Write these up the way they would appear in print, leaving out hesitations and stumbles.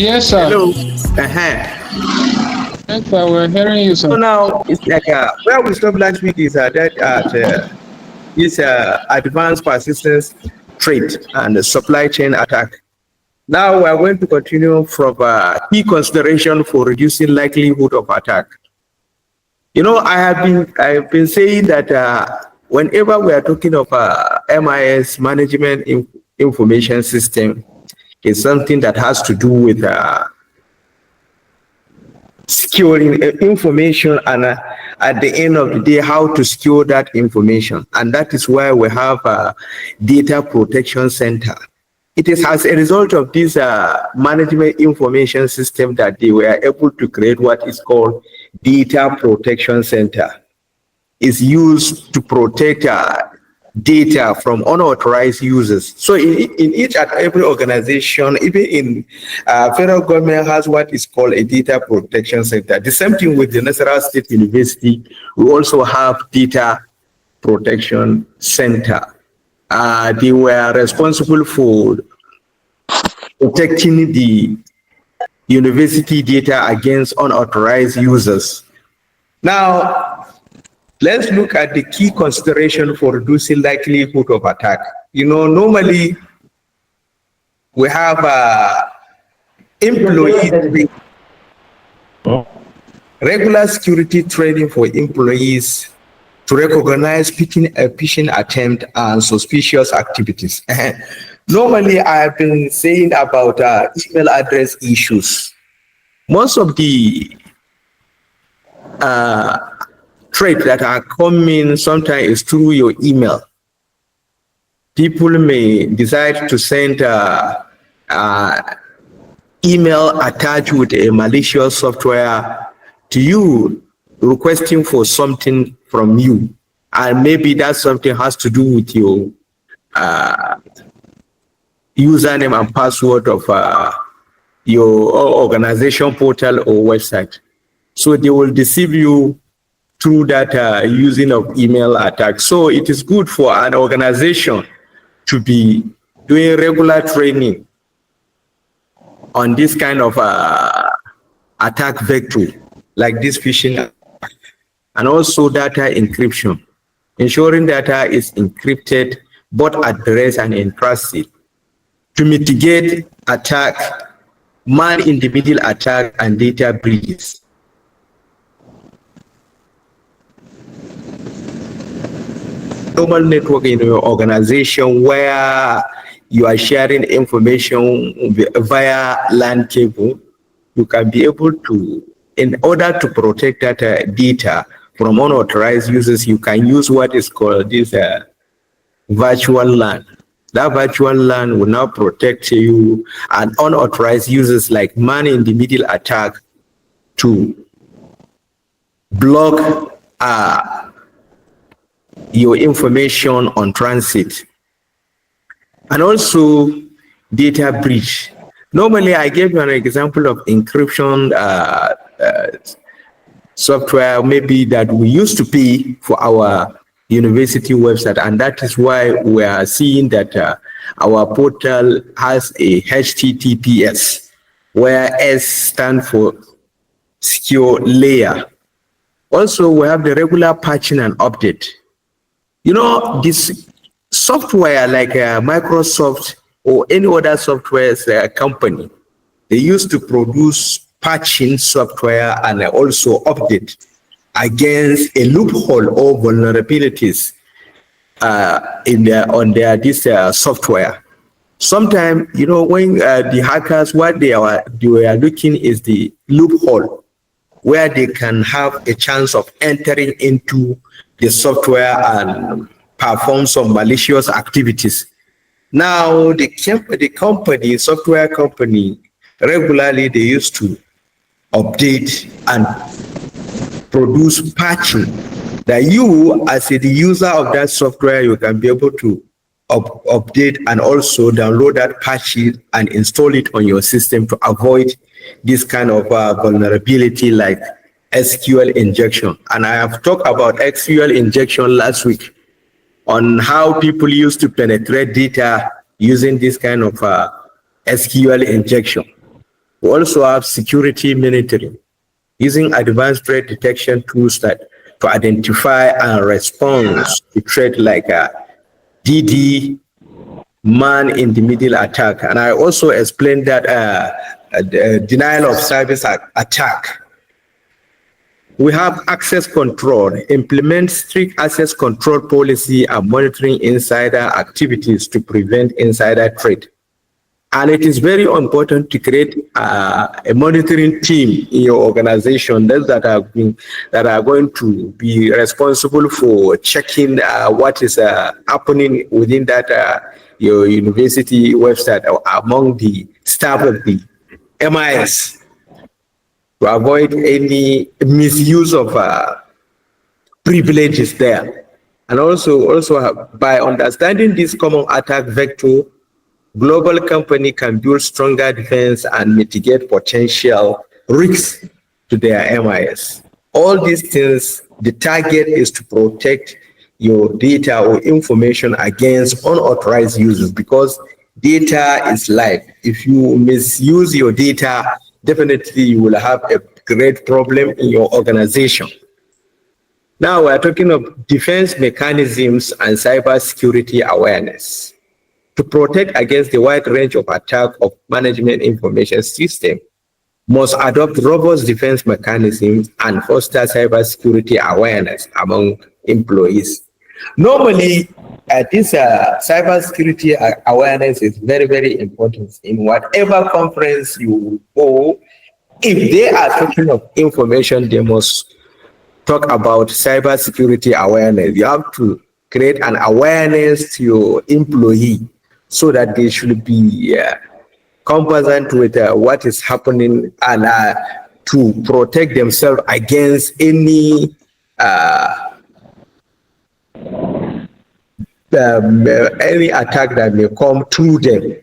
Yes, sir. Hello. Yes, sir. We're hearing you, So sir. now it's like where we stopped last week is that at this advanced persistence trait and the supply chain attack. Now we are going to continue from key consideration for reducing likelihood of attack. You know, I have been saying that whenever we are talking of MIS management information system, it's something that has to do with securing information and at the end of the day how to secure that information, and that is why we have a data protection center. It is as a result of this management information system that they were able to create what is called data protection center. Is used to protect data from unauthorized users. So in each and every organization, even in federal government has what is called a data protection center. The same thing with the National State University, we also have data protection center. They were responsible for protecting the university data against unauthorized users. Now, let's look at the key consideration for reducing likelihood of attack. You know, normally we have employees, regular security training for employees to recognize phishing attempt and suspicious activities. Normally, I have been saying about email address issues. Most of the threats that are coming sometimes is through your email. People may decide to send email attached with a malicious software to you, requesting for something from you, and maybe that something has to do with your username and password of your organization portal or website. So they will deceive you through that using of email attack. So it is good for an organization to be doing regular training on this kind of attack vector, like this phishing, and also data encryption, ensuring data is encrypted, both addressed and encrypted, to mitigate attack, man-in-the-middle attack, and data breaches. Normal network in your organization where you are sharing information via LAN cable, you can be able to, in order to protect that data from unauthorized users, you can use what is called this virtual LAN. That virtual LAN will now protect you and unauthorized users like man-in-the-middle attack to block your information on transit. And also data breach. Normally, I gave you an example of encryption software, maybe that we used to pay for our university website, and that is why we are seeing that our portal has a HTTPS, where S stands for secure layer. Also, we have the regular patching and update. You know, this software like Microsoft or any other software company, they used to produce patching software and also update against a loophole or vulnerabilities on their software. Sometimes, you know, when the hackers, what they were looking is the loophole where they can have a chance of entering into the software and perform some malicious activities. Now, the software company, regularly they used to update and produce patching that you, as the user of that software, you can be able to update and also download that patching and install it on your system to avoid this kind of vulnerability like SQL injection. And I have talked about SQL injection last week on how people used to penetrate data using this kind of SQL injection. We also have security monitoring, using advanced threat detection tools that to identify and respond to threat like DD, man in the middle attack. And I also explained that denial of service attack. We have access control, implement strict access control policy and monitoring insider activities to prevent insider threat. And it is very important to create a monitoring team in your organization that are going to be responsible for checking what is happening within that your university website or among the staff of the MIS, to avoid any misuse of privileges there. And also by understanding this common attack vector, global company can build stronger defense and mitigate potential risks to their MIS. All these things, the target is to protect your data or information against unauthorized users, because data is life. If you misuse your data, definitely you will have a great problem in your organization. Now we're talking of defense mechanisms and cybersecurity awareness. To protect against the wide range of attack of management information system, must adopt robust defense mechanisms and foster cybersecurity awareness among employees. Normally, this cybersecurity awareness is very, very important in whatever conference you go. If they are talking of information, they must talk about cybersecurity awareness. You have to create an awareness to your employee so that they should be conversant with what is happening and to protect themselves against any attack that may come through them.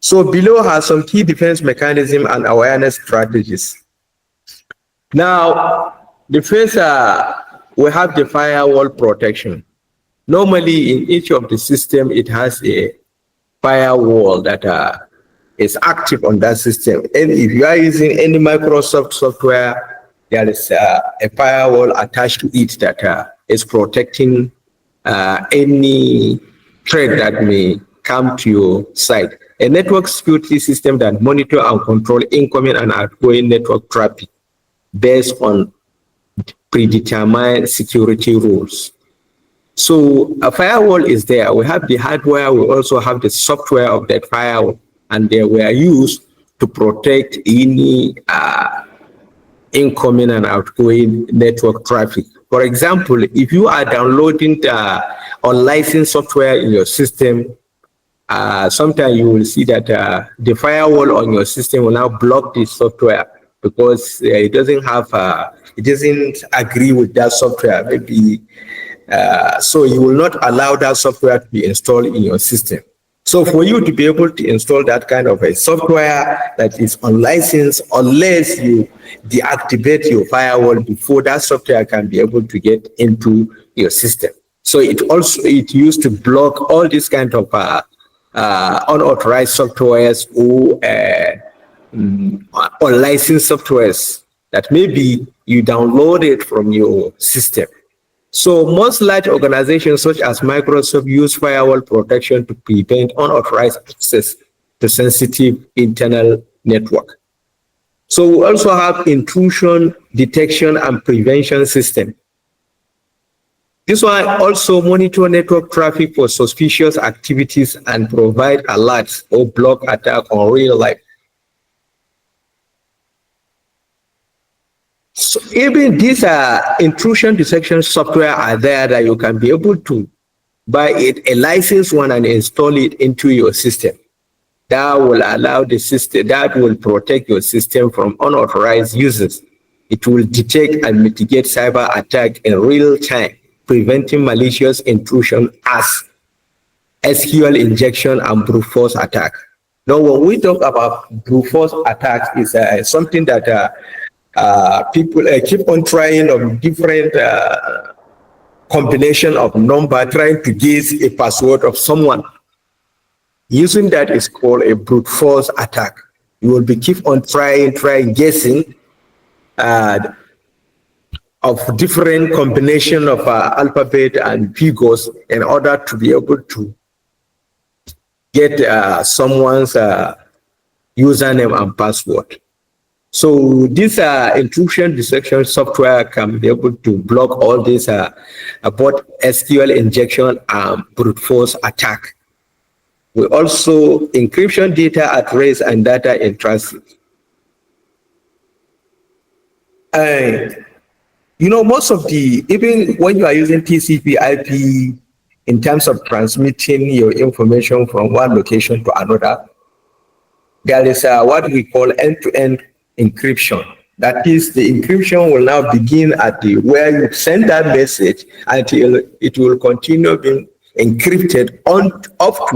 So below are some key defense mechanism and awareness strategies. Now, the first, we have the firewall protection. Normally, in each of the system, it has a firewall that is active on that system. And if you are using any Microsoft software, there is a firewall attached to it that is protecting any threat that may come to your site. A network security system that monitor and control incoming and outgoing network traffic based on predetermined security rules. So a firewall is there. We have the hardware, we also have the software of that firewall, and they were used to protect any incoming and outgoing network traffic. For example, if you are downloading the unlicensed software in your system, sometimes you will see that the firewall on your system will now block the software because it doesn't have, it doesn't agree with that software. Maybe so you will not allow that software to be installed in your system. So for you to be able to install that kind of a software that is unlicensed, unless you deactivate your firewall before that software can be able to get into your system. So it used to block all these kind of unauthorized softwares or unlicensed softwares that maybe you downloaded from your system. So most large organizations such as Microsoft use firewall protection to prevent unauthorized access to sensitive internal network. So we also have intrusion detection and prevention system. This one also monitor network traffic for suspicious activities and provide alerts or block attack on real life. So even these intrusion detection software are there that you can be able to buy it, a licensed one, and install it into your system. That will allow the system, that will protect your system from unauthorized users. It will detect and mitigate cyber attack in real time, preventing malicious intrusion as SQL injection and brute force attack. Now, when we talk about brute force attacks, is something that people keep on trying on different combination of number, trying to guess a password of someone. Using that is called a brute force attack. You will be keep on trying, guessing of different combination of alphabet and figures in order to be able to get someone's username and password. So this intrusion detection software can be able to block all this both SQL injection and brute force attack. We also encryption data at rest and data in transit. You know, most of the, even when you are using TCP IP in terms of transmitting your information from one location to another, there is what we call end-to-end encryption. That is, the encryption will now begin at the where you send that message until it will continue being encrypted on up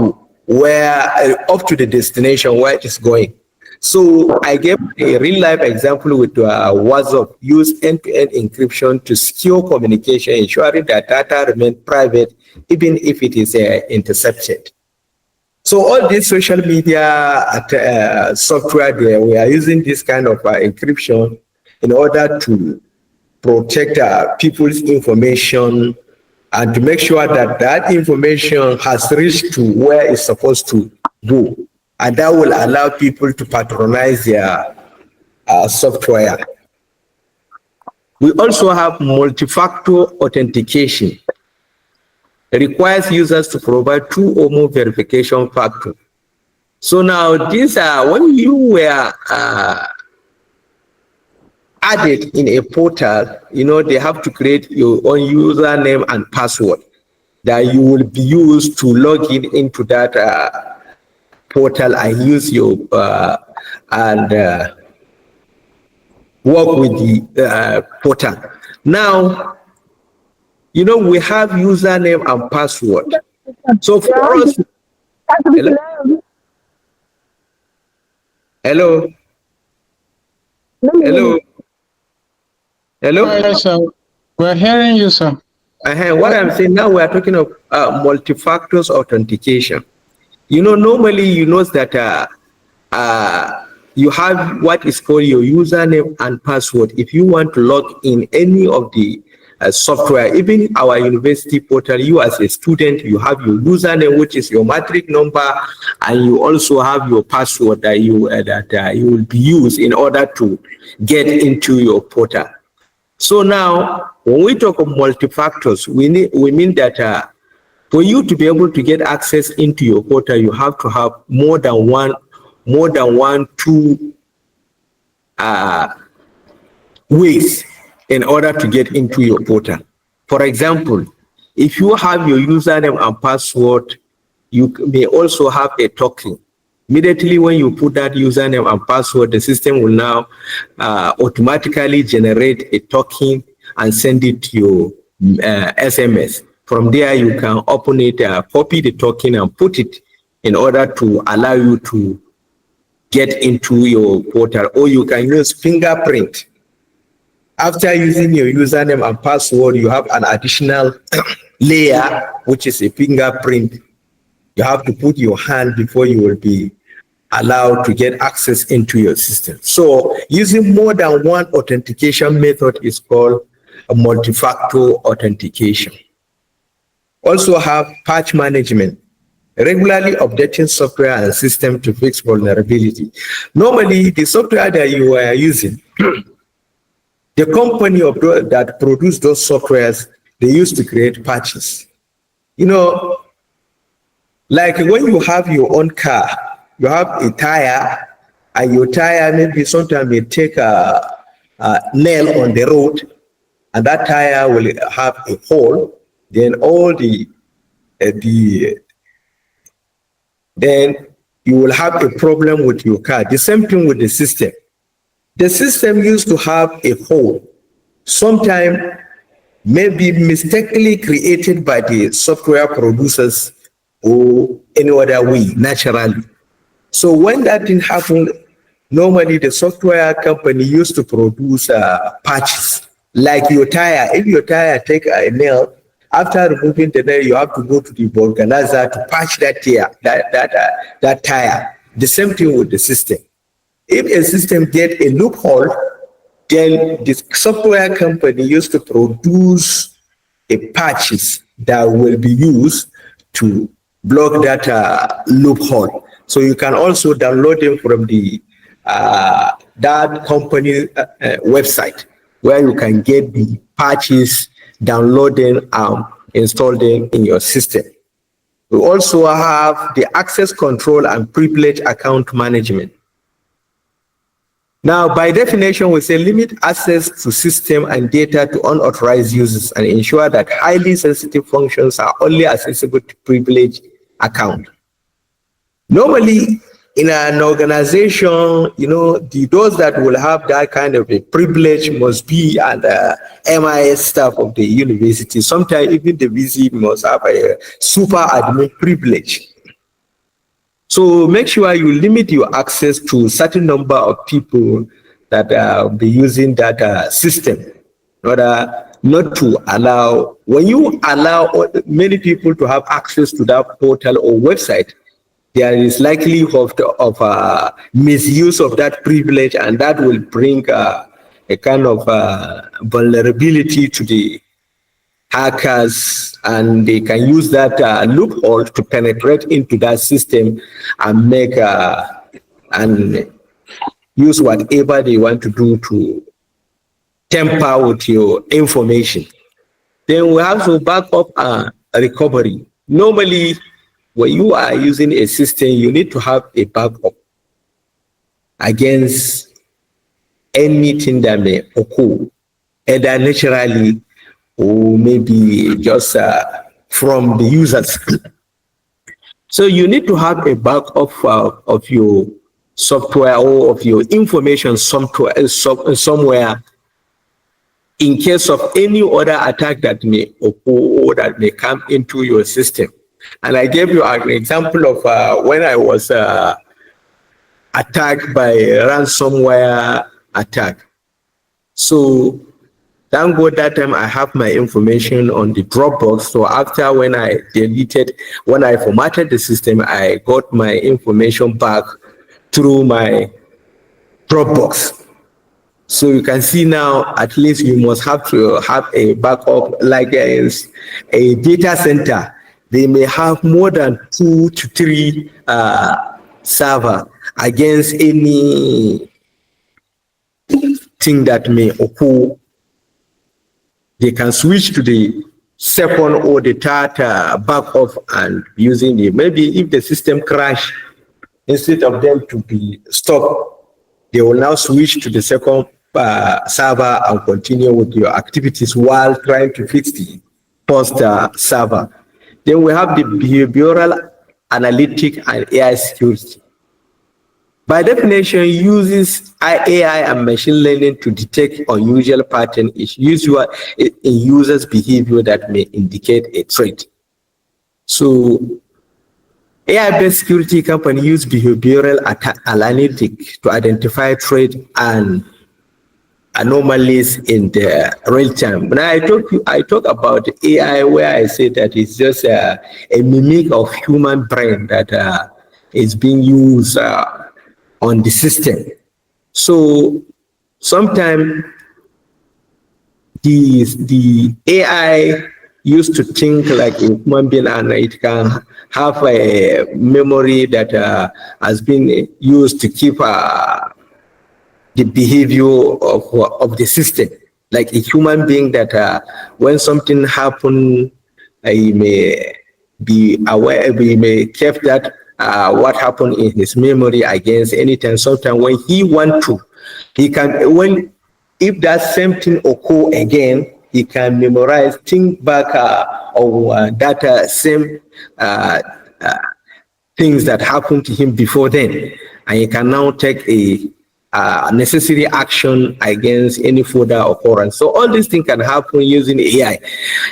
to the destination where it is going. So I gave a real life example with WhatsApp. Use end-to-end encryption to secure communication, ensuring that data remain private even if it is intercepted. So all these social media software there, we are using this kind of encryption in order to protect people's information and to make sure that that information has reached to where it's supposed to go. And that will allow people to patronize their software. We also have multi-factor authentication. It requires users to provide 2 or more verification factors. So now these are, when you were added in a portal, you know, they have to create your own username and password that you will be used to log in into that portal and use your and work with the portal. Now, you know, we have username and password. So for us, hello, hello, hello. Yes, sir. We're hearing you, sir. What I'm saying now, we are talking of multi-factors authentication. You know, normally you know that you have what is called your username and password. If you want to log in any of the software, even our university portal, you as a student, you have your username, which is your matric number, and you also have your password that you will be used in order to get into your portal. So now, when we talk of multi-factors, we mean that for you to be able to get access into your portal, you have to have more than one, 2 ways in order to get into your portal. For example, if you have your username and password, you may also have a token. Immediately when you put that username and password, the system will now automatically generate a token and send it to your SMS. From there, you can open it, copy the token and put it in order to allow you to get into your portal. Or you can use fingerprint. After using your username and password, you have an additional layer, which is a fingerprint. You have to put your hand before you will be allowed to get access into your system. So using more than one authentication method is called a multi-factor authentication. Also have patch management, regularly updating software and system to fix vulnerability. Normally, the software that you are using, the company that produce those softwares, they used to create patches. You know, like when you have your own car, you have a tire, and your tire maybe sometimes may take a nail on the road, and that tire will have a hole. Then then you will have a problem with your car. The same thing with the system. The system used to have a hole, sometimes maybe mistakenly created by the software producers or any other way, naturally. So when that thing happened, normally the software company used to produce patches, like your tire. If your tire take a nail, after removing the nail, you have to go to the vulcanizer to patch that tire. The same thing with the system. If a system get a loophole, then the software company used to produce a patches that will be used to block that loophole. So you can also download them from the that company website where you can get the patches, download them, install them in your system. We also have the access control and privilege account management. Now, by definition, we say limit access to system and data to unauthorized users and ensure that highly sensitive functions are only accessible to privileged account. Normally, in an organization, those that will have that kind of a privilege must be at the MIS staff of the university. Sometimes even the VC must have a super admin privilege. So make sure you limit your access to a certain number of people that will be using that system in order not to allow, when you allow many people to have access to that portal or website, there is likelihood of misuse of that privilege, and that will bring a kind of vulnerability to the hackers, and they can use that loophole to penetrate into that system and make and use whatever they want to do to tamper with your information. Then we have to back up recovery. Normally, when you are using a system, you need to have a backup against anything that may occur, either naturally or maybe just from the users. So you need to have a backup of your software or of your information somewhere in case of any other attack that may occur or that may come into your system. And I gave you an example of when I was attacked by ransomware attack. So thank God that time I have my information on the Dropbox. So after when I formatted the system, I got my information back through my Dropbox. So you can see now, at least you must have to have a backup, like a data center. They may have more than 2 to 3 server against any thing that may occur. They can switch to the second or the third backup and using it. Maybe if the system crash, instead of them to be stopped, they will now switch to the second server and continue with your activities while trying to fix the first server. Then we have the behavioral analytic and AI security. By definition, uses AI and machine learning to detect unusual patterns in users' behavior that may indicate a threat. So AI-based security companies use behavioral analytics to identify threats and anomalies in the real time. Now I talk about AI where I say that it's just a mimic of human brain that is being used on the system. So sometimes the AI used to think like a human being, and it can have a memory that has been used to keep the behavior of the system, like a human being that when something happens, he may be aware, he may keep that what happened in his memory against anytime. Sometimes when he want to, he can, if that same thing occur again, he can memorize, think back on that same things that happened to him before then, and he can now take a necessary action against any further occurrence. So all these things can happen using AI,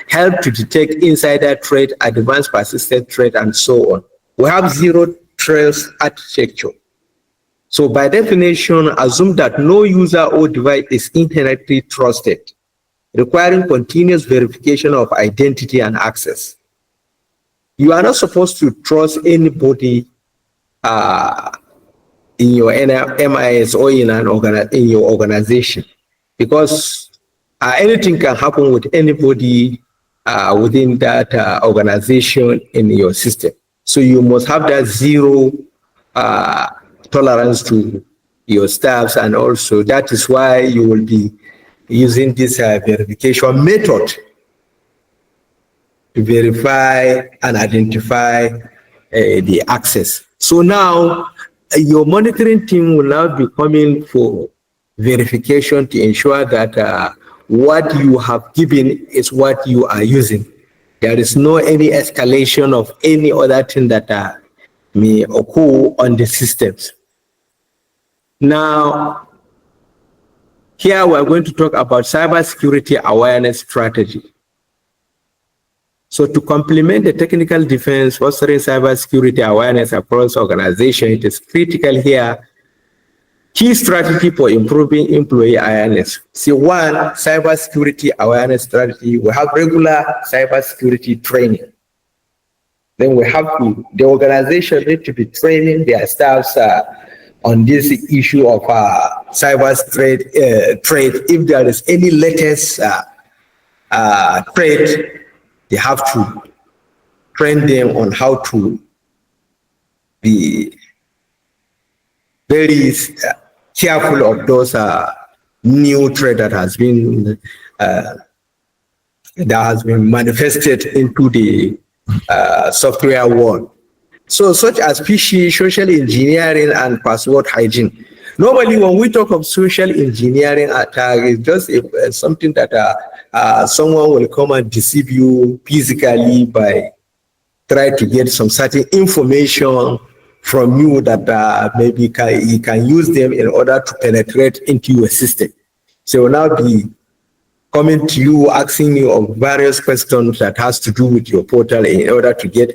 help to detect insider threat, advanced persistent threat, and so on. We have zero trust architecture. So by definition, assume that no user or device is inherently trusted, requiring continuous verification of identity and access. You are not supposed to trust anybody in your MIS or in your organization, because anything can happen with anybody within that organization in your system. So you must have that zero uh, tolerance to your staffs, and also that is why you will be using this verification method to verify and identify the access. So now your monitoring team will now be coming for verification to ensure that what you have given is what you are using. There is no any escalation of any other thing that may occur on the systems. Now, here we're going to talk about cybersecurity awareness strategy. So to complement the technical defense, fostering cybersecurity awareness across organizations, it is critical here. Key strategy for improving employee awareness. See, one, cybersecurity awareness strategy. We have regular cybersecurity training. Then we have the organization need to be training their staffs on this issue of cyber threat. If there is any latest threat, they have to train them on how to be very careful of those new threat that has been manifested into the software world. So such as phishing, social engineering, and password hygiene. Normally, when we talk of social engineering attack, it's just something that someone will come and deceive you physically by trying to get some certain information from you that maybe you can use them in order to penetrate into your system. So will now be coming to you, asking you of various questions that has to do with your portal in order to get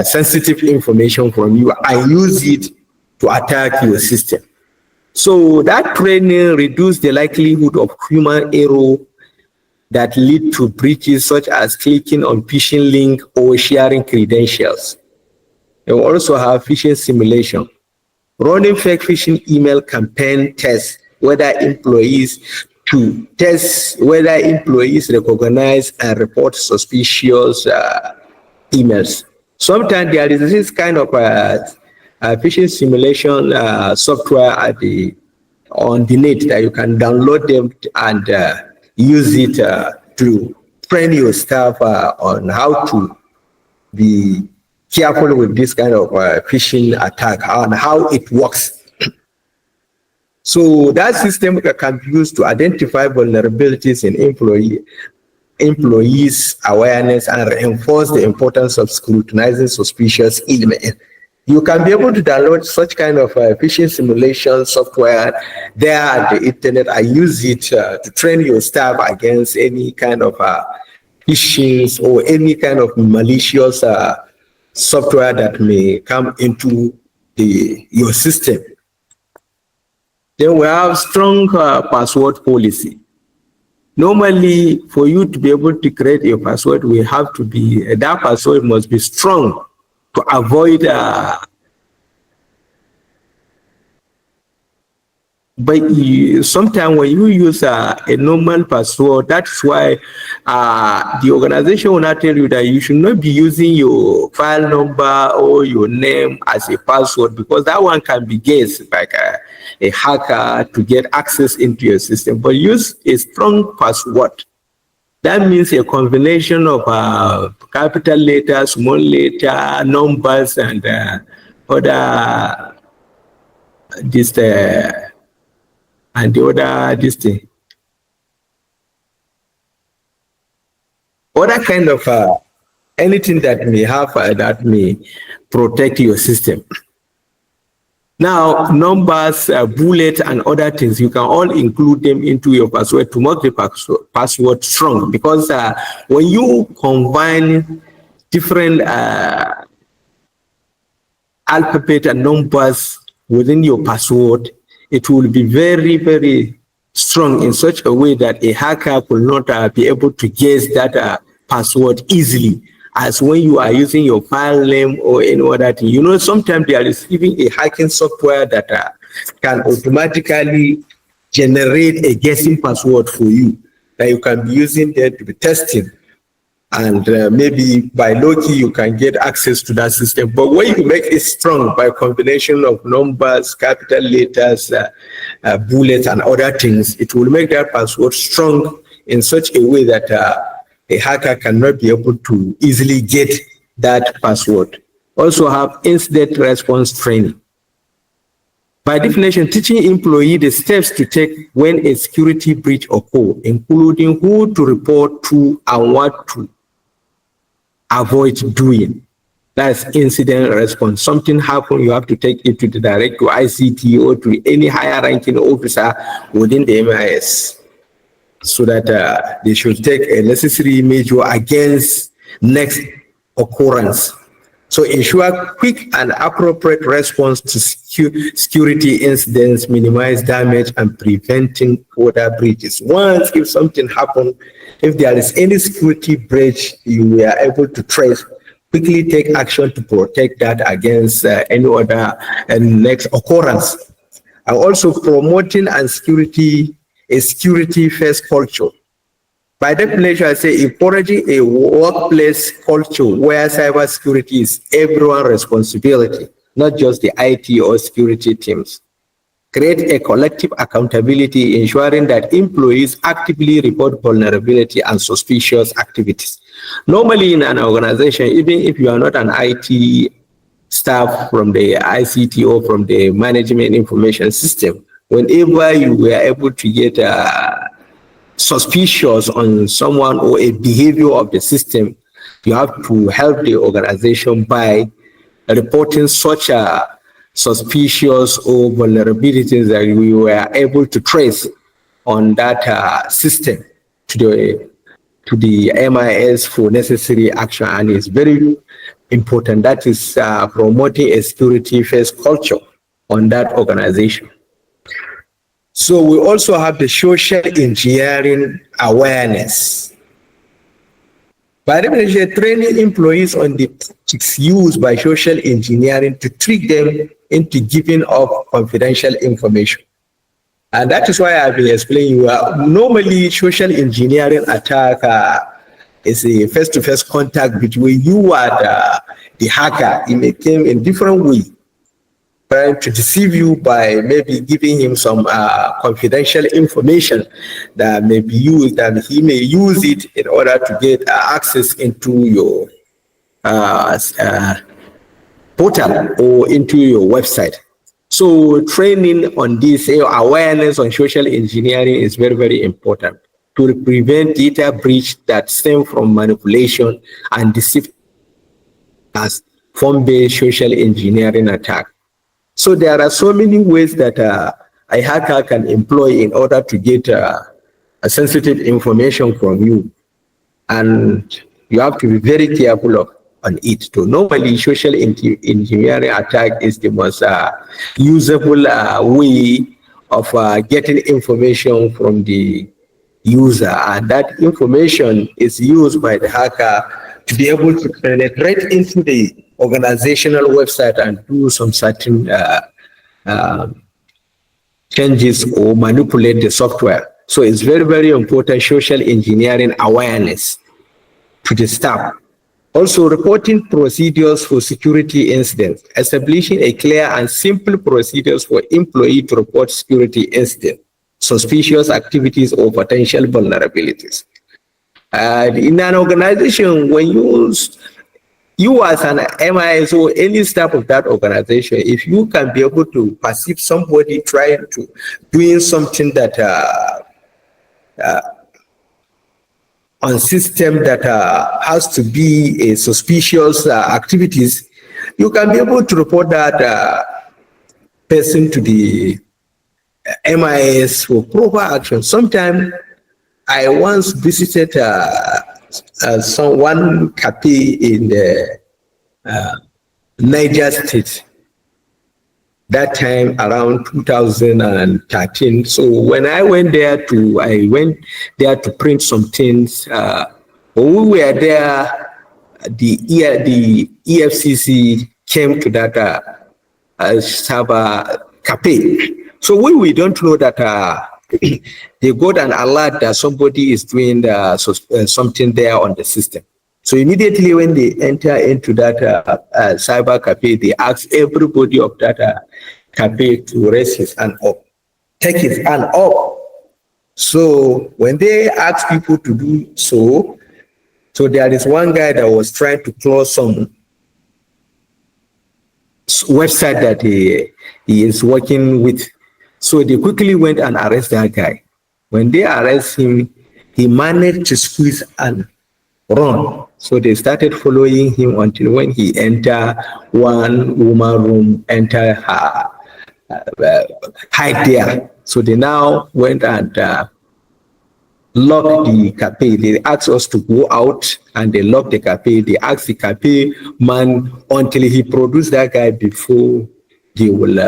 sensitive information from you and use it to attack your system. So that training reduces the likelihood of human error that lead to breaches such as clicking on phishing link or sharing credentials. They will also have phishing simulation. Running fake phishing email campaign tests whether employees recognize and report suspicious emails. Sometimes there is this kind of phishing simulation software on the net that you can download them and use it to train your staff on how to be careful with this kind of phishing attack and how it works. So that system can be used to identify vulnerabilities in employees' awareness and reinforce the importance of scrutinizing suspicious email. You can be able to download such kind of phishing simulation software there at the internet and use it to train your staff against any kind of phishing or any kind of malicious software that may come into your system. Then we have strong password policy. Normally, for you to be able to create a password, that password must be strong to avoid but sometimes when you use a normal password, that's why the organization will not tell you that you should not be using your file number or your name as a password, because that one can be guessed like a hacker to get access into your system. But use a strong password. That means a combination of capital letters, small letter, numbers, and other other kind of anything that may have that may protect your system. Now, numbers, bullets, and other things, you can all include them into your password to make the password strong, because when you combine different alphabet and numbers within your password, it will be very, very strong in such a way that a hacker will not be able to guess that password easily as when you are using your file name or any other thing. You know, sometimes they are receiving a hacking software that can automatically generate a guessing password for you that you can be using there to be testing. And maybe by low-key you can get access to that system. But when you make it strong by a combination of numbers, capital letters, bullets, and other things, it will make that password strong in such a way that a hacker cannot be able to easily get that password. Also have incident response training. By definition, teaching employee the steps to take when a security breach occurs, including who to report to and what to avoid doing. That's incident response. Something happened, you have to take it to the direct to ICT or to any higher ranking officer within the MIS so that they should take a necessary measure against next occurrence. So ensure quick and appropriate response to security incidents, minimize damage, and preventing further breaches. Once if something happened, if there is any security breach, you were able to trace, quickly take action to protect that against any other next occurrence. And also promoting a security-first culture. By definition, I say encouraging a workplace culture where cybersecurity is everyone's responsibility, not just the IT or security teams. Create a collective accountability, ensuring that employees actively report vulnerability and suspicious activities. Normally in an organization, even if you are not an IT staff from the ICT or from the management information system, whenever you were able to get suspicious on someone or a behavior of the system, you have to help the organization by reporting such suspicious or vulnerabilities that we were able to trace on that system to the MIS for necessary action. And it's very important. That is promoting a security-first culture on that organization. So we also have the social engineering awareness. By definition, training employees on the tactics used by social engineering to trick them into giving up confidential information. And that is why I've been explaining you. Normally, social engineering attack is a face-to-face contact between you and the hacker. It may come in different ways, trying to deceive you by maybe giving him some confidential information that may be used, that he may use it in order to get access into your portal or into your website. So training on this, awareness on social engineering is very, very important to prevent data breach that stem from manipulation and deceit as form-based social engineering attack. So there are so many ways that a hacker can employ in order to get a sensitive information from you. And you have to be very careful on it too. Normally, social engineering attack is the most usable way of getting information from the user. And that information is used by the hacker to be able to penetrate into the organizational website and do some certain changes or manipulate the software. So it's very, very important social engineering awareness to the staff. Also, reporting procedures for security incidents, establishing a clear and simple procedures for employee to report security incidents, suspicious activities or potential vulnerabilities. In an organization, when you as an MIS or any staff of that organization, if you can be able to perceive somebody trying to doing something that on system that has to be a suspicious activities, you can be able to report that person to the MIS for proper action. Sometimes I once visited one cafe in the Niger State. That time around 2013. So when I went there to print some things. When we were there, the EFCC came to that server cafe. So we don't know that they got an alert that somebody is doing something there on the system. So immediately when they enter into that cyber cafe, they ask everybody of that cafe to raise his hand up, take his hand up. So when they ask people to do so, there is one guy that was trying to close some website that he is working with. So they quickly went and arrested that guy. When they arrest him, he managed to squeeze and run. So they started following him until when he entered one woman room, enter her, hide there. So they now went and locked the cafe. They asked us to go out and they locked the cafe. They asked the cafe man until he produced that guy before they will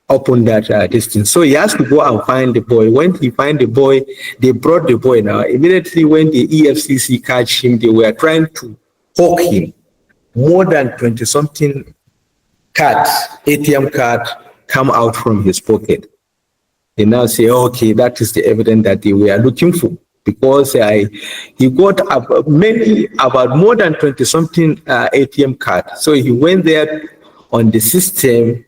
open that distance. So he has to go and find the boy. When he find the boy, they brought the boy. Now immediately when the EFCC catch him, they were trying to poke him. More than 20 something cards, ATM card, come out from his pocket. They now say, okay, that is the evidence that they were looking for, because he got about more than 20 something ATM card. So he went there on the system.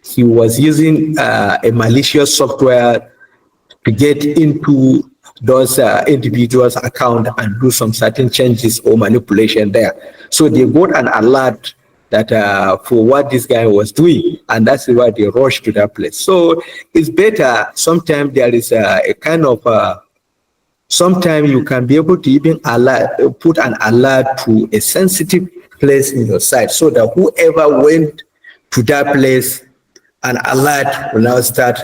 He was using a malicious software to get into those individuals' account and do some certain changes or manipulation there. So they got an alert that for what this guy was doing, and that's why they rushed to that place. So it's better. Sometimes there is a kind of sometimes you can be able to even put an alert to a sensitive place in your site, so that whoever went to that place, an alert will now start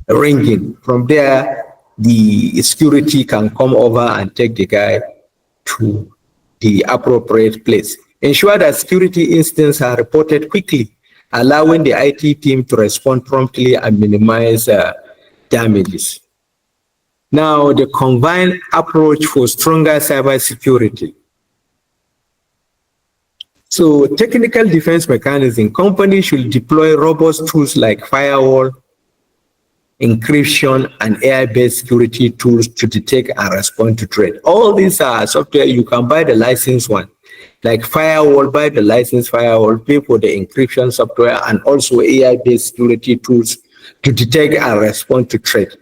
ringing. From there, the security can come over and take the guy to the appropriate place. Ensure that security incidents are reported quickly, allowing the IT team to respond promptly and minimize damages. Now, the combined approach for stronger cybersecurity. So, technical defense mechanism. Companies should deploy robust tools like firewall, encryption, and AI-based security tools to detect and respond to threats. All these are software. You can buy the licensed one. Like firewall, buy the licensed firewall, pay for the encryption software, and also AI-based security tools to detect and respond to threats.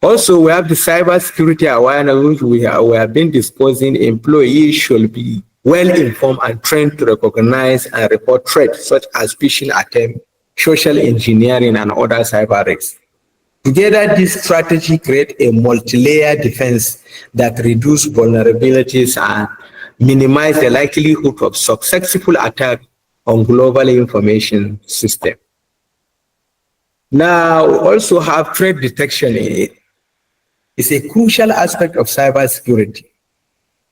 Also, we have the cyber security awareness, which we have been discussing. Employees should be well informed and trained to recognize and report threats such as phishing attempts, social engineering, and other cyber risks. Together, this strategy creates a multi-layer defense that reduces vulnerabilities and minimize the likelihood of successful attack on global information system. Now, we also have threat detection in it. It's a crucial aspect of cybersecurity.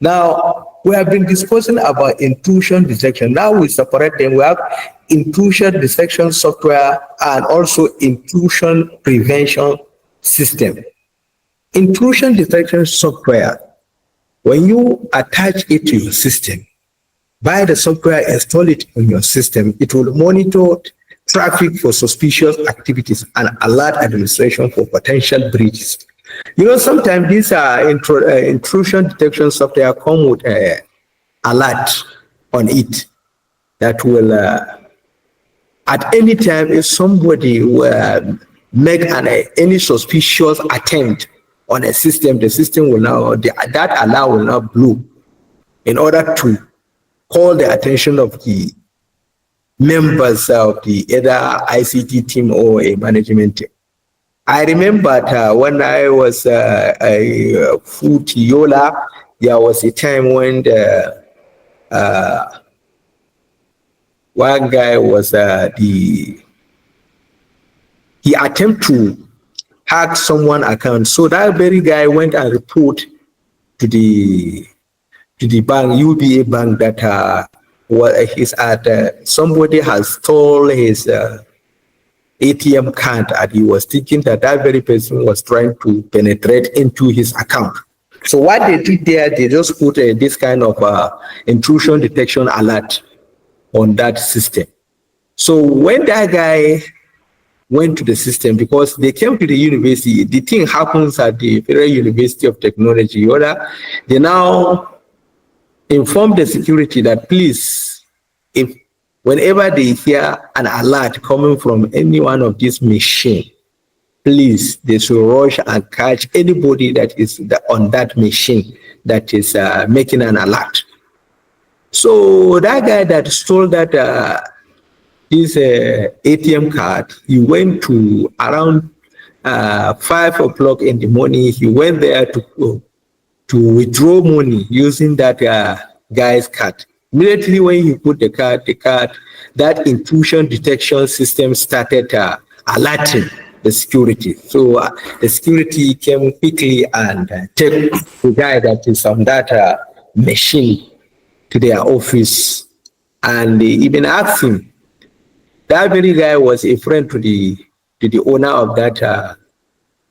Now, we have been discussing about intrusion detection. Now we separate them. We have intrusion detection software and also intrusion prevention system. Intrusion detection software, when you attach it to your system, buy the software, install it on your system, it will monitor traffic for suspicious activities and alert administration for potential breaches. You know, sometimes these intrusion detection software come with an alert on it that will, at any time, if somebody will make any suspicious attempt on a system, the system will now, that alarm will now blow in order to call the attention of the members of the either ICT team or a management team. I remember when I was a food Yola, there was a time when one guy was he attempted to hack someone's account. So that very guy went and reported to the bank, UBA bank, that somebody has stole his ATM card, and he was thinking that that very person was trying to penetrate into his account. So what they did there, they just put this kind of intrusion detection alert on that system. So when that guy went to the system, because they came to the university, the thing happens at the Federal University of Technology, or they now inform the security that please, if whenever they hear an alert coming from any one of these machines, please, they should rush and catch anybody that is on that machine that is making an alert. So that guy that stole that his ATM card, he went to around 5 o'clock in the morning. He went there to withdraw money using that guy's card. Immediately when he put the card, that intrusion detection system started alerting the security. So the security came quickly and took the guy that is on that machine to their office, and they even asked him. That very guy was a friend to the owner of that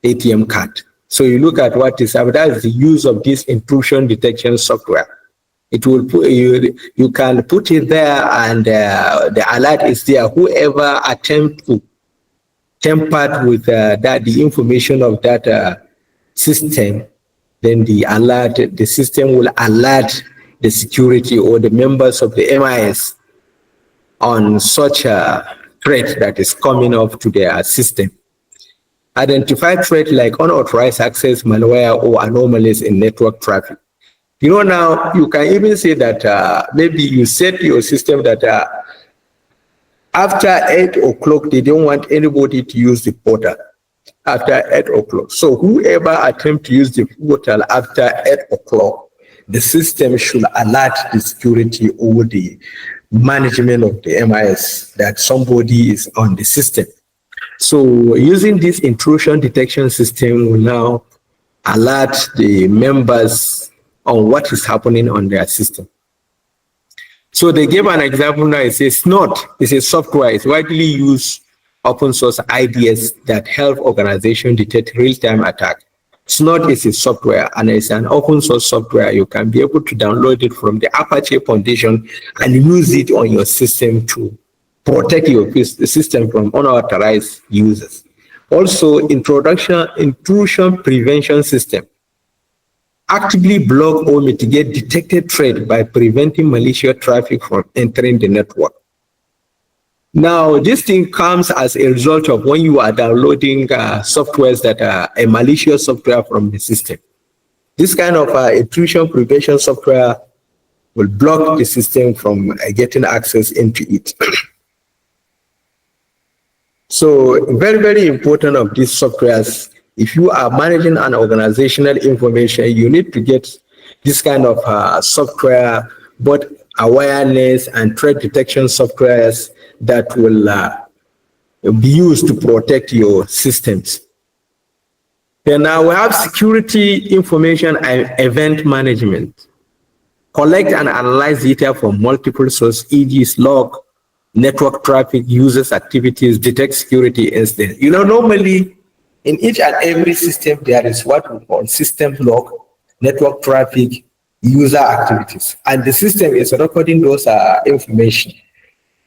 ATM card. So you look at what is happening. That is the use of this intrusion detection software. It will put you can put it there, and the alert is there. Whoever attempt to tamper with the information of that system, then the system will alert the security or the members of the MIS on such a threat that is coming up to their system. Identify threats like unauthorized access, malware, or anomalies in network traffic. Now you can even say that maybe you set your system that after 8 o'clock, they don't want anybody to use the portal after 8 o'clock. So whoever attempts to use the portal after 8 o'clock, the system should alert the security or the management of the MIS that somebody is on the system. So using this intrusion detection system will now alert the members on what is happening on their system. So they gave an example now. It says Snort is a software. It's widely used open source IDS that help organizations detect real-time attack. Snort is a software, and it's an open source software. You can be able to download it from the Apache Foundation and use it on your system to protect your system from unauthorized users. Also, intrusion prevention system actively block or mitigate detected threat by preventing malicious traffic from entering the network. Now, this thing comes as a result of when you are downloading softwares that are a malicious software from the system. This kind of intrusion prevention software will block the system from getting access into it. So very, very important of these softwares. If you are managing an organizational information, you need to get this kind of software, both awareness and threat detection softwares that will be used to protect your systems. Then now we have security information and event management. Collect and analyze data from multiple sources, e.g. log, network traffic, users activities, detect security incidents. Normally in each and every system, there is what we call system log, network traffic, user activities. And the system is recording those information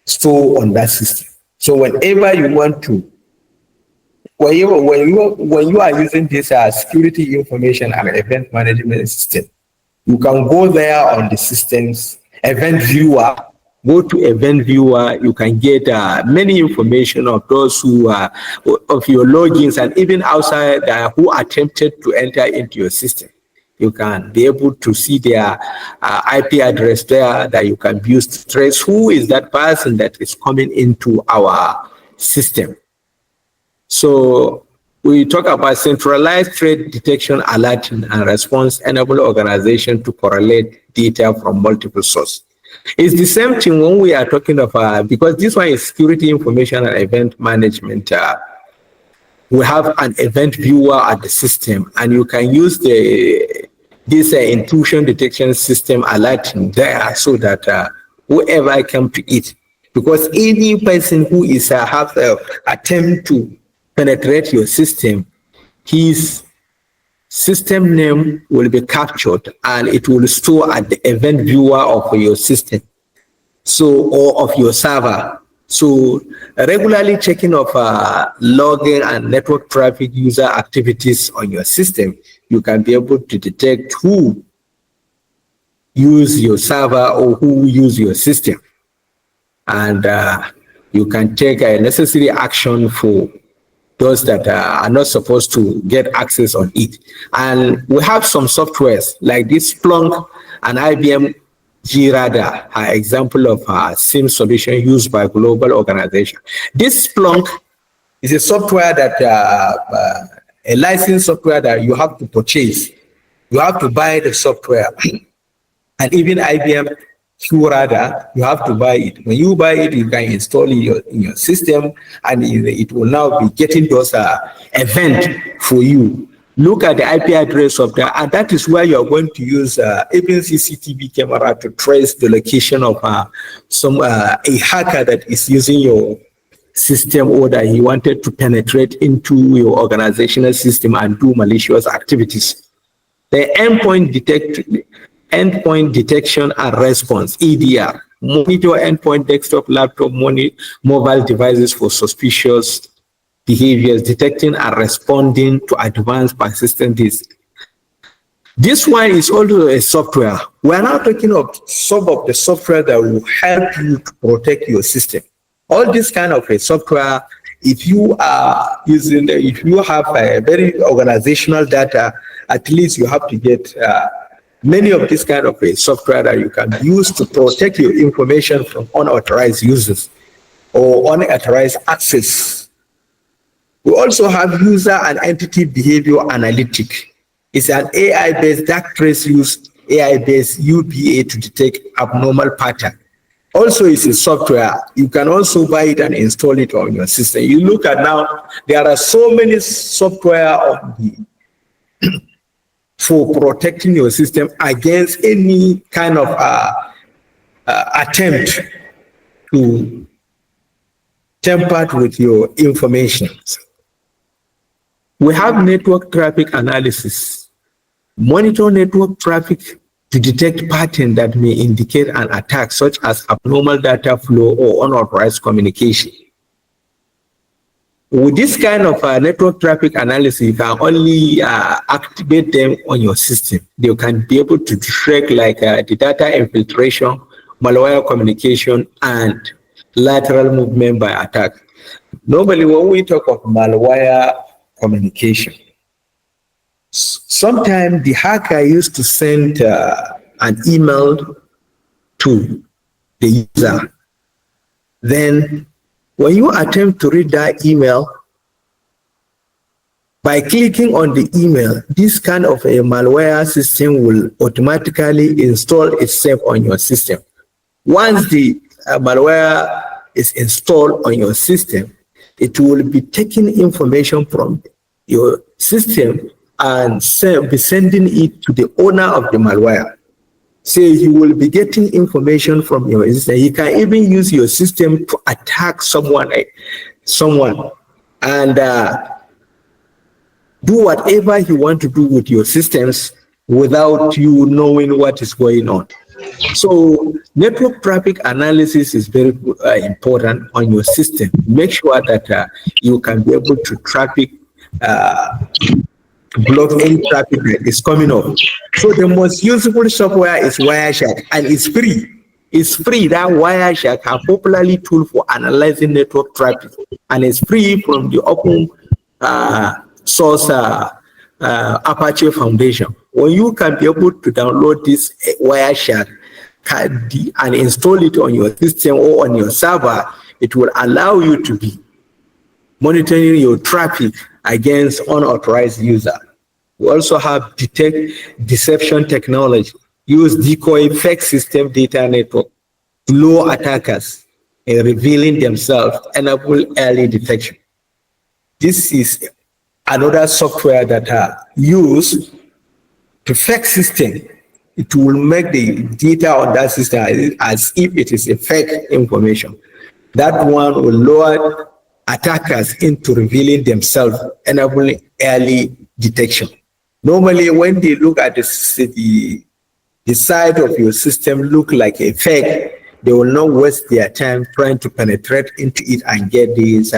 stored on that system. So whenever you want to, when you are using this security information and event management system, you can go there on the system's event viewer. Go to event viewer, you can get many information of those who of your logins, and even outside who attempted to enter into your system. You can be able to see their IP address there that you can use to trace who is that person that is coming into our system. So we talk about centralized threat detection, alerting, and response enable organization to correlate data from multiple sources. It's the same thing when we are talking of, because this one is security information and event management. We have an event viewer at the system, and you can use this intrusion detection system alerting there so that whoever comes to it, because any person who is have attempt to penetrate your system, his system name will be captured and it will store at the event viewer of your system, so, or of your server. So regularly checking of login and network traffic user activities on your system, you can be able to detect who use your server or who use your system. And you can take a necessary action for those that are not supposed to get access on it. And we have some softwares like this Splunk and IBM G-Radar are example of a SIM solution used by global organization. This Splunk is a software that a licensed software that you have to purchase. You have to buy the software. And even IBM Q-Radar, you have to buy it. When you buy it, you can install it in your system, and it will now be getting those events for you. Look at the IP address of that, and that is where you are going to use even CCTV camera to trace the location of a hacker that is using your system, or that he wanted to penetrate into your organizational system and do malicious activities. The endpoint detection and response, EDR, monitor endpoint desktop, laptop, mobile devices for suspicious behaviors, detecting and responding to advanced persistent risk. This one is also a software. We are now talking of some of the software that will help you to protect your system. All this kind of a software, if you are using, if you have a very organizational data, at least you have to get many of this kind of a software that you can use to protect your information from unauthorized users or unauthorized access. We also have user and entity behavior analytic. It's an AI-based dark trace use AI-based UBA to detect abnormal pattern. Also, it's a software. You can also buy it and install it on your system. You look at now, there are so many software on the for protecting your system against any kind of attempt to tamper with your information. We have network traffic analysis. Monitor network traffic to detect patterns that may indicate an attack, such as abnormal data flow or unauthorized communication. With this kind of network traffic analysis, you can only activate them on your system. They can be able to track like the data infiltration, malware communication, and lateral movement by attack. Normally, when we talk of malware communication, sometimes the hacker used to send an email to the user. Then when you attempt to read that email, by clicking on the email, this kind of a malware system will automatically install itself on your system. Once the malware is installed on your system, it will be taking information from your system and be sending it to the owner of the malware. So he will be getting information from your system. He can even use your system to attack someone and do whatever he wants to do with your systems without you knowing what is going on. So network traffic analysis is very important on your system. Make sure that you can be able to block any traffic that is coming up. So the most useful software is Wireshark, and it's free. It's free. That Wireshark are popularly tool for analyzing network traffic, and it's free from the open source Apache Foundation. When you can be able to download this Wireshark and install it on your system or on your server, it will allow you to be monitoring your traffic against unauthorized user. We also have deception technology. Use decoy fake system data network to lure attackers in revealing themselves, enable early detection. This is another software that are used to fake system. It will make the data on that system as if it is a fake information. That one will lure attackers into revealing themselves, enabling early detection. Normally, when they look at the side of your system look like a fake, they will not waste their time trying to penetrate into it and get this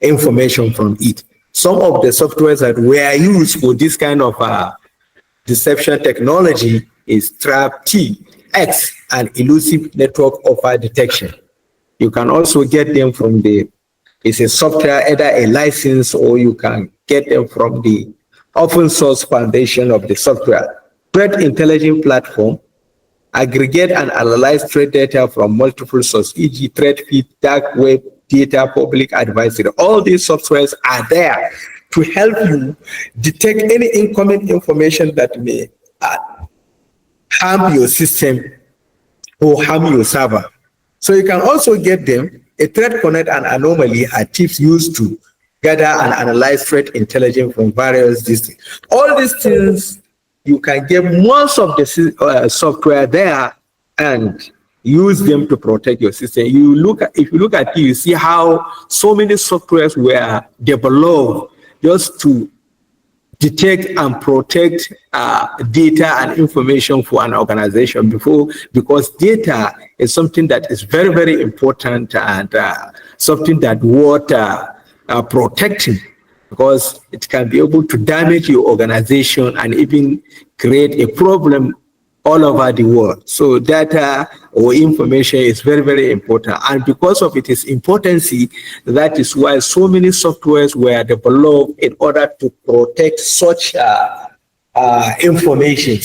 information from it. Some of the softwares that were used for this kind of deception technology is TRAP-T, X, and elusive network offer detection. You can also get them from it's a software, either a license, or you can get them from the open source foundation of the software. Threat intelligence platform aggregate and analyze threat data from multiple sources, e.g. threat feed, dark web, data, public advisory. All these softwares are there to help you detect any incoming information that may harm your system or harm your server. So you can also get them. A threat connect and anomaly are tips used to gather and analyze threat intelligence from various districts. All these things, you can get most of the software there and use them to protect your system. If you look at it, you see how so many softwares were developed just to detect and protect data and information for an organization because data is something that is very, very important and something that worth protecting, because it can be able to damage your organization and even create a problem all over the world. So data or information is very, very important. And because of its importance, that is why so many softwares were developed in order to protect such information.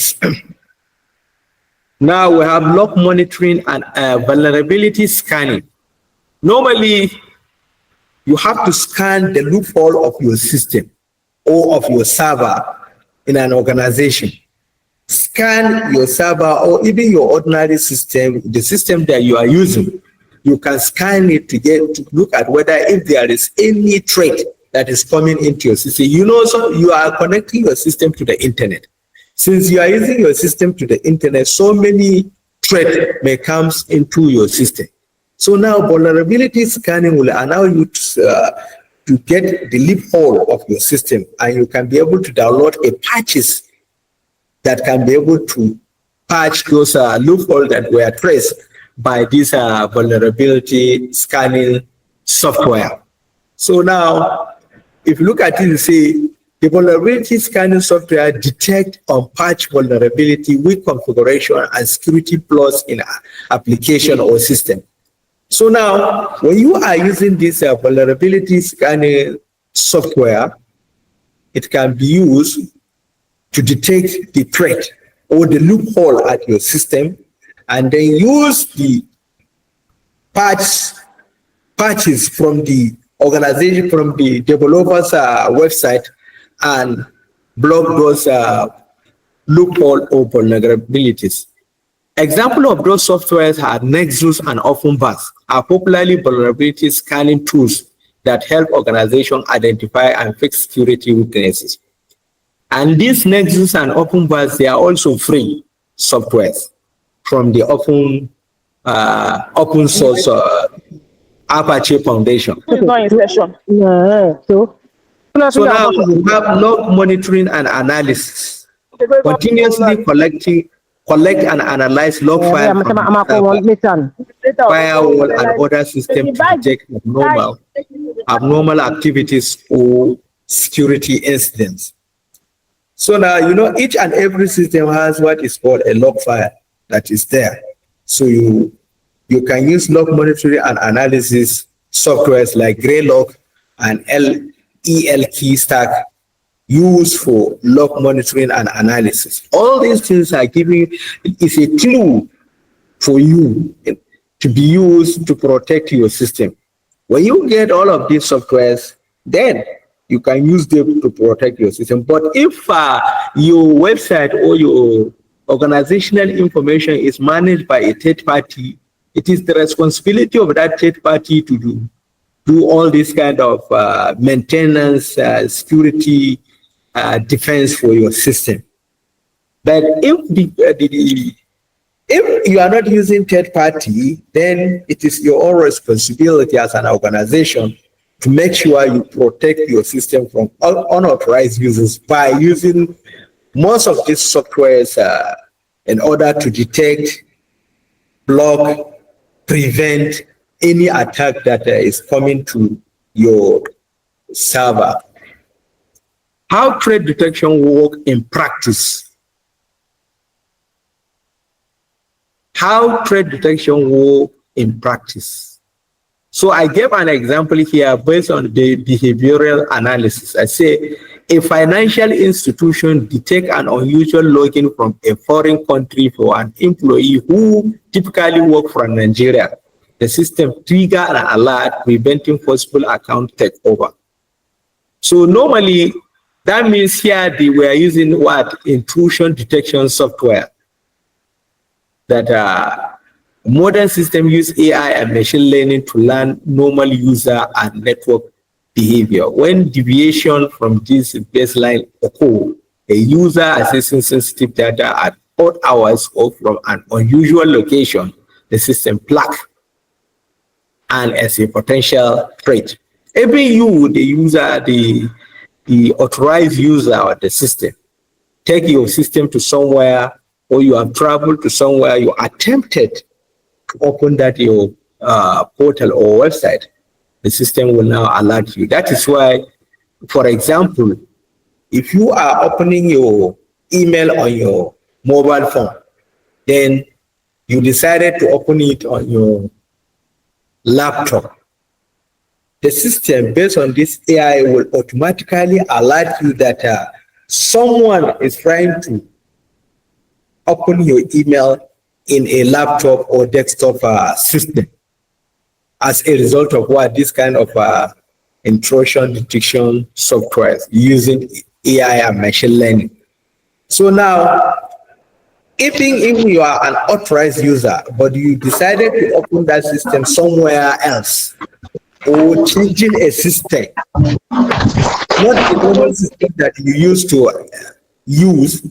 Now we have log monitoring and vulnerability scanning. Normally, you have to scan the loophole of your system or of your server in an organization. Scan your server or even your ordinary system, the system that you are using. You can scan it to look at whether if there is any threat that is coming into your system. So you are connecting your system to the internet. Since you are using your system to the internet, so many threats may come into your system. So now vulnerability scanning will allow you to get the loophole of your system, and you can be able to download a patches that can be able to patch those loopholes that were traced by this vulnerability scanning software. So now, if you look at it, you see the vulnerability scanning software detect or patch vulnerability with configuration and security flaws in application or system. So now, when you are using this vulnerability scanning software, it can be used to detect the threat or the loophole at your system, and then use the patches from the organization, from the developer's website, and block those loophole or vulnerabilities. Example of those softwares are Nexus and OpenVAS, are popularly vulnerability scanning tools that help organizations identify and fix security weaknesses. And these Nexus and OpenVAS, they are also free softwares from the open source Apache Foundation. It's not in session. So now we have log monitoring and analysis, continuously collect and analyze log files from firewall and other systems to detect abnormal activities or security incidents. So now, each and every system has what is called a log file that is there. So you can use log monitoring and analysis softwares like Greylog and ELK stack used for log monitoring and analysis. All these things are is a tool for you to be used to protect your system. When you get all of these softwares, then you can use them to protect your system. But if your website or your organizational information is managed by a third party, it is the responsibility of that third party to do all this kind of maintenance, security, defense for your system. But if you are not using third party, then it is your own responsibility as an organization to make sure you protect your system from unauthorized users by using most of these softwares in order to detect, block, prevent any attack that is coming to your server. How threat detection work in practice? How threat detection work in practice? So I gave an example here based on the behavioral analysis. I say a financial institution detect an unusual login from a foreign country for an employee who typically work from Nigeria. The system trigger an alert preventing possible account takeover. So normally that means here they were using what? Intrusion detection software. That modern systems use AI and machine learning to learn normal user and network behavior. When deviation from this baseline occur, a user accessing sensitive data at odd hours or from an unusual location, the system flag and as a potential threat. Every you, the user, the authorized user of the system, take your system to somewhere, or you have traveled to somewhere, you attempted to open that your portal or website, the system will now alert you. That is why, for example, if you are opening your email on your mobile phone, then you decided to open it on your laptop, the system based on this AI will automatically alert you that someone is trying to open your email in a laptop or desktop system as a result of what this kind of intrusion detection software using AI and machine learning. So now, even if you are an authorized user, but you decided to open that system somewhere else, or changing a system, not the normal system that you used to use,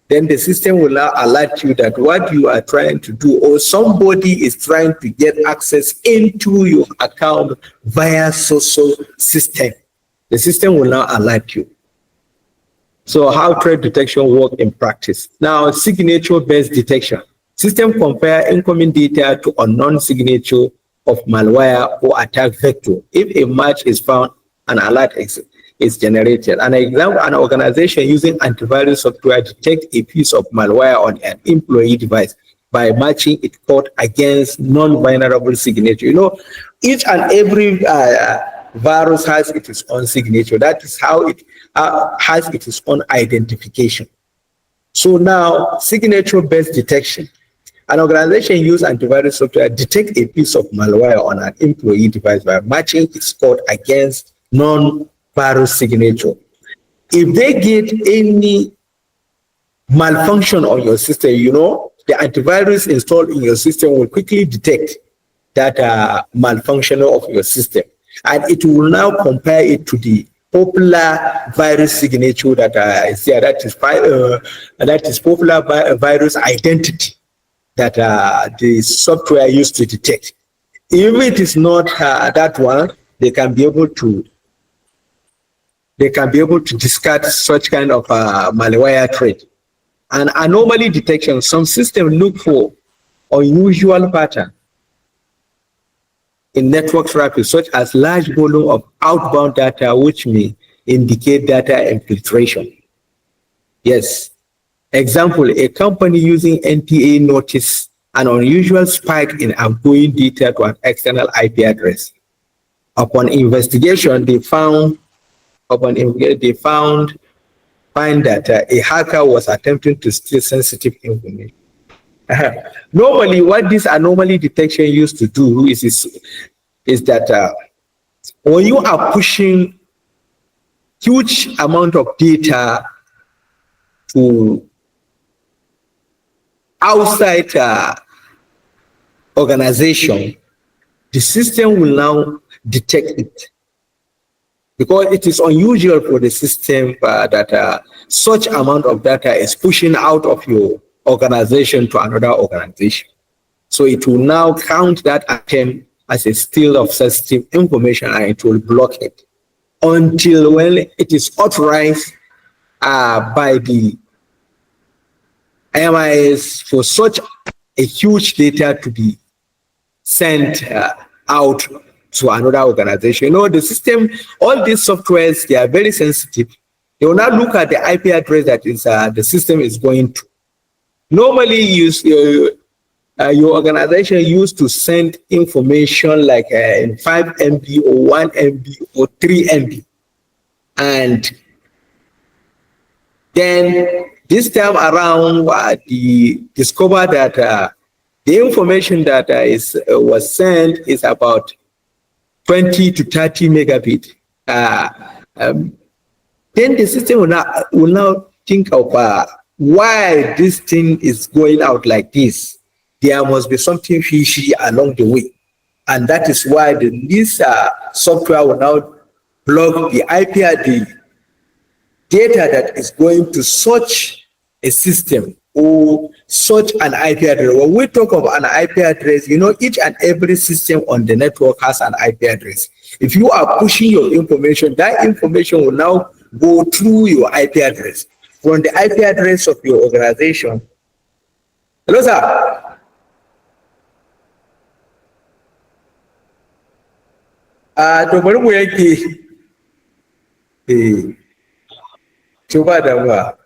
then the system will now alert you that what you are trying to do, or somebody is trying to get access into your account via social system. The system will now alert you. So how threat detection work in practice? Now, signature-based detection. System compare incoming data to unknown signature of malware or attack vector. If a match is found, an alert is generated. An example, an organization using antivirus software detects a piece of malware on an employee device by matching its code against non-vulnerable signature. You know, each and every virus has its own signature. That is how it has its own identification. So now, signature-based detection. An organization uses antivirus software to detect a piece of malware on an employee device by matching its code against non-virus signature. If they get any malfunction on your system, you know, the antivirus installed in your system will quickly detect that malfunction of your system. And it will now compare it to the popular virus signature that is there, that is popular virus identity that the software used to detect. If it is not that one, they can be able to discard such kind of malware threat. And anomaly detection, some systems look for unusual pattern in network traffic, such as large volume of outbound data, which may indicate data infiltration. Yes. Example, a company using NTA noticed an unusual spike in outgoing data to an external IP address. Upon investigation, they find that a hacker was attempting to steal sensitive information. Normally, what this anomaly detection used to do is that when you are pushing huge amount of data to outside organization, the system will now detect it, because it is unusual for the system that such amount of data is pushing out of your organization to another organization. So it will now count that attempt as a steal of sensitive information, and it will block it until when it is authorized by the AMS for such a huge data to be sent out to another organization. You know, the system, all these softwares, they are very sensitive. They will not look at the IP address that is the system is going to. Normally, your organization used to send information like in 5 MB or 1 MB or 3 MB. And then this time around, they discovered that the information that was sent is about 20 to 30 megabit. Then the system will now think of why this thing is going out like this. There must be something fishy along the way. And that is why this software will now block the IP address data that is going to such a system or such an IP address. When we talk of an IP address, you know, each and every system on the network has an IP address. If you are pushing your information, that information will now go through your IP address. From the IP address of your organization. Hello, sir. To bari mu yake to ba damuwa.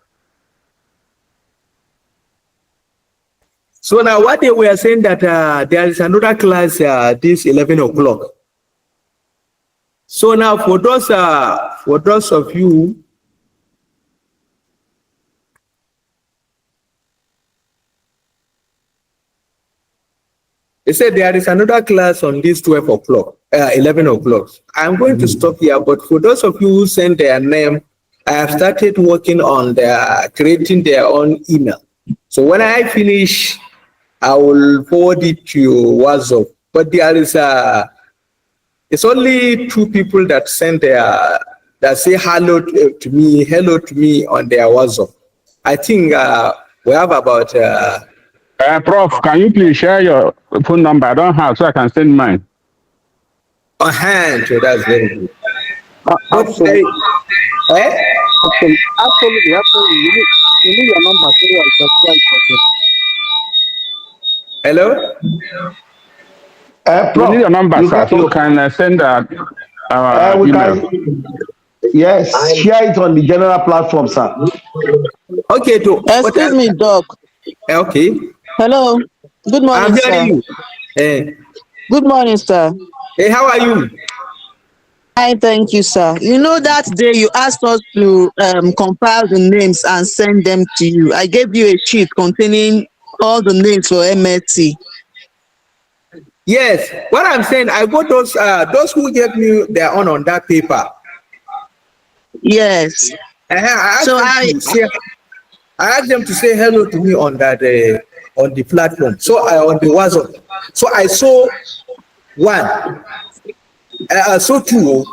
So now what they were saying that there is another class this 11 o'clock. So now for those of you they said there is another class on this 12 o'clock, 11 o'clock. I'm going to stop here, but for those of you who send their name, I have started working on creating their own email. So when I finish, I will forward it to your WhatsApp. But there is it's only 2 people that send that say hello to me on their WhatsApp. I think we have about. Prof, can you please share your phone number? I don't have, so I can send mine. A hand, so that's very good. Absolutely. Absolutely. You need your number so I subscribe. Hello? We need your number, sir, so you can send email. Yes, share it on the general platform, sir. Okay, excuse me, Doc. Okay. Hello. Good morning, I'm sir. hearing you. Good morning, sir. Hey, how are you? Hi, thank you, sir. You know that day you asked us to compile the names and send them to you. I gave you a sheet containing all the names for MSC. Yes. What I'm saying, I got those who gave me their own on that paper. Yes. I asked them to say hello to me on that on the platform. So on the WhatsApp. So I saw one. I saw 2.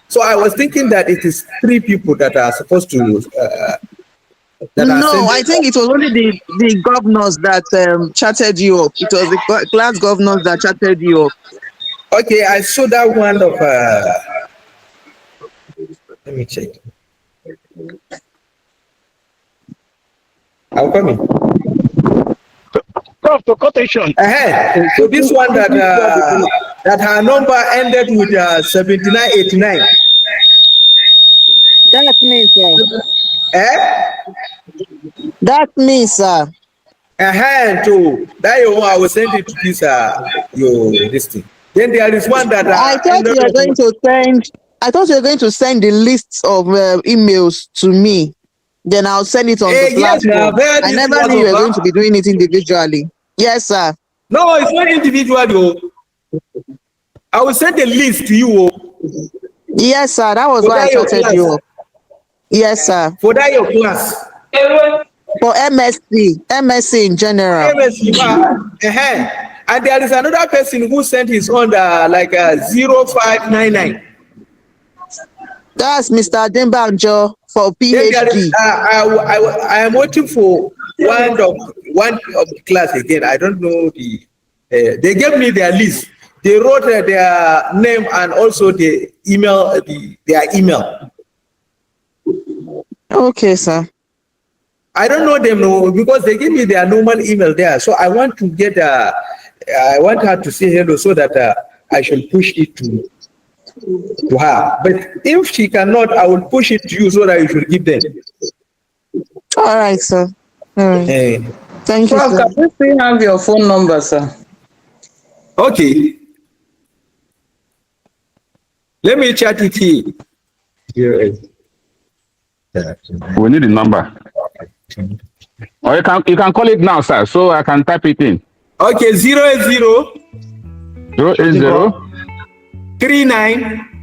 So I was thinking that it is 3 people that are supposed to. No, I think it was only the governors that chatted you up. It was the class governors that chatted you up. Okay, I saw that one of. Let me check. I'm coming. Prof, to quotation. So this one that her number ended with 7989. That's me, sir. That's me, sir. So that you I will send it to this your this thing. Then there is one that I thought you were going to send. I thought you were going to send the lists of emails to me. Then I'll send it on the platform. Yes, I never knew you were going to be doing it individually. Yes, sir. No, it's not individual. I will send the list to you. Yes, sir. That was why I chatted you up. Yes, sir. For that your class. For MSc in general. MSc, and there is another person who sent his own like 0599. That's Mr. Dembanjo for PhD. I am waiting for one of the class again. I don't know the. They gave me their list. They wrote their name and also the email, their email. Okay, sir. I don't know them no, because they give me their normal email there. So I want to get I want her to say hello so that I shall push it to her. But if she cannot, I will push it to you so that you should give them. All right, sir. All right. Eh, Thank you, Prof, sir. can we still have your phone number, sir? okay. Let me chat it here. We need the number. Or you can call it now, sir, so I can type it in. Okay, 080 080 39